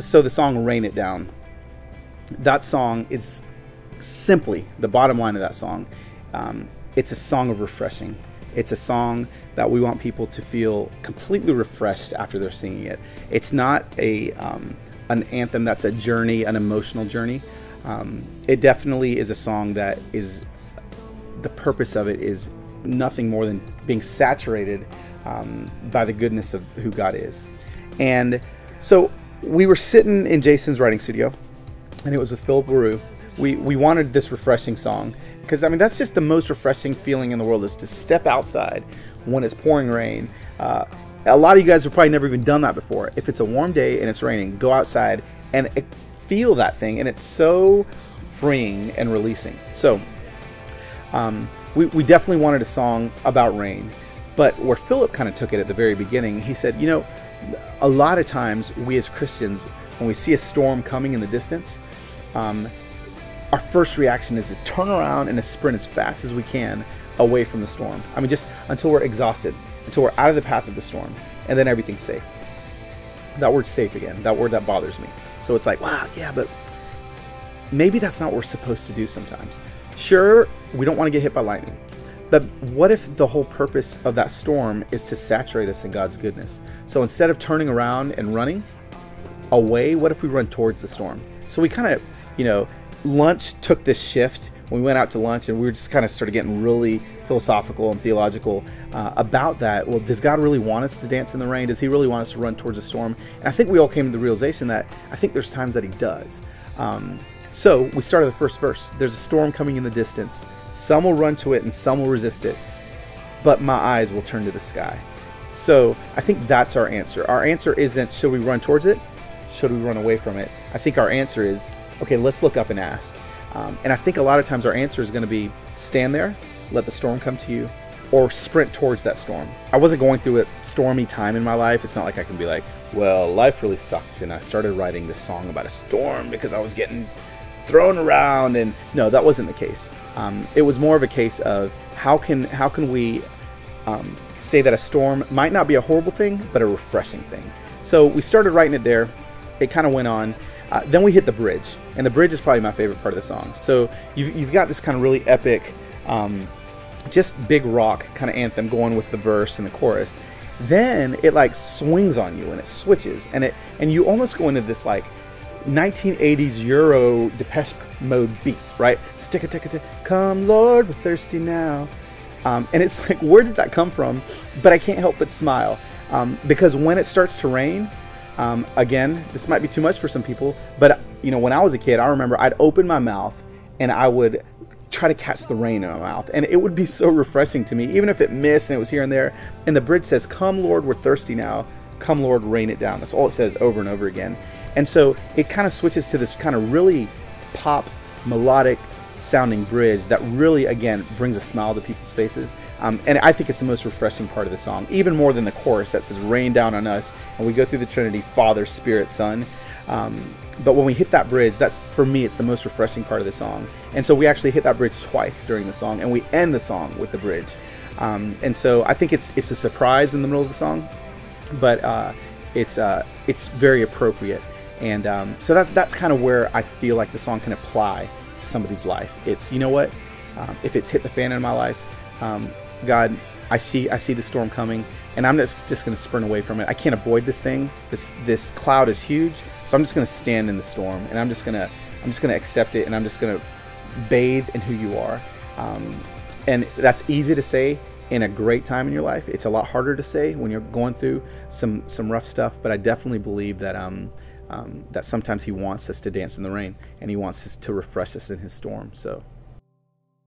So the song Rain It Down, that song is simply the bottom line of that song. It's a song of refreshing. It's a song that we want people to feel completely refreshed after they're singing it. It's not an anthem that's a journey, an emotional journey. It definitely is a song that is, the purpose of it is nothing more than being saturated by the goodness of who God is. And so we were sitting in Jason's writing studio, and it was with Philip LaRue. We wanted this refreshing song, because I mean that's just the most refreshing feeling in the world, is to step outside when it's pouring rain. A lot of you guys have probably never even done that before. If it's a warm day and it's raining, go outside and feel that thing, and it's so freeing and releasing. So we definitely wanted a song about rain, but where Philip kind of took it at the very beginning, he said, you know, a lot of times we as Christians, when we see a storm coming in the distance, our first reaction is to turn around and to sprint as fast as we can away from the storm. I mean, just until we're exhausted, until we're out of the path of the storm, and then everything's safe. That word safe again, that word that bothers me. So it's like, wow, yeah, but maybe that's not what we're supposed to do sometimes. Sure, we don't want to get hit by lightning, but what if the whole purpose of that storm is to saturate us in God's goodness? So instead of turning around and running away, what if we run towards the storm? So we kind of, you know, lunch took this shift. We went out to lunch and we were just kind of started getting really philosophical and theological about that. Well, does God really want us to dance in the rain? Does he really want us to run towards the storm? And I think we all came to the realization that I think there's times that he does. So we started the first verse. There's a storm coming in the distance. Some will run to it and some will resist it, but my eyes will turn to the sky. So I think that's our answer. Our answer isn't, should we run towards it? Should we run away from it? I think our answer is, okay, let's look up and ask. And I think a lot of times our answer is going to be stand there, let the storm come to you, or sprint towards that storm. I wasn't going through a stormy time in my life. It's not like I can be like, well, life really sucked and I started writing this song about a storm because I was getting thrown around. And no, that wasn't the case. It was more of a case of how can we say that a storm might not be a horrible thing, but a refreshing thing. So we started writing it there. It kind of went on. Then we hit the bridge, and the bridge is probably my favorite part of the song. So you've got this kind of really epic, just big rock kind of anthem going with the verse and the chorus. Then it like swings on you and it switches, and you almost go into this like 1980s Euro Depeche Mode beat, right? Stick a tick a tick, come Lord, we're thirsty now. And it's like, where did that come from? But I can't help but smile, because when it starts to rain, again, this might be too much for some people, but you know, when I was a kid, I remember I'd open my mouth and I would try to catch the rain in my mouth, and it would be so refreshing to me, even if it missed and it was here and there. And the bridge says, come Lord, we're thirsty now, come Lord, rain it down. That's all it says over and over again. And so it kind of switches to this kind of really pop, melodic sounding bridge that really, again, brings a smile to people's faces. And I think it's the most refreshing part of the song, even more than the chorus that says rain down on us, and we go through the Trinity, Father, Spirit, Son. But when we hit that bridge, that's, for me, it's the most refreshing part of the song. And so we actually hit that bridge twice during the song, and we end the song with the bridge. And so I think it's a surprise in the middle of the song, but it's very appropriate. And so that's kind of where I feel like the song can apply to somebody's life. It's, you know what, if it's hit the fan in my life, God, I see the storm coming, and I'm just going to sprint away from it. I can't avoid this thing. This cloud is huge, so I'm just going to stand in the storm, and I'm just going to accept it, and I'm just going to bathe in who you are. And that's easy to say in a great time in your life. It's a lot harder to say when you're going through some rough stuff. But I definitely believe that that sometimes He wants us to dance in the rain, and He wants us to refresh us in His storm. So.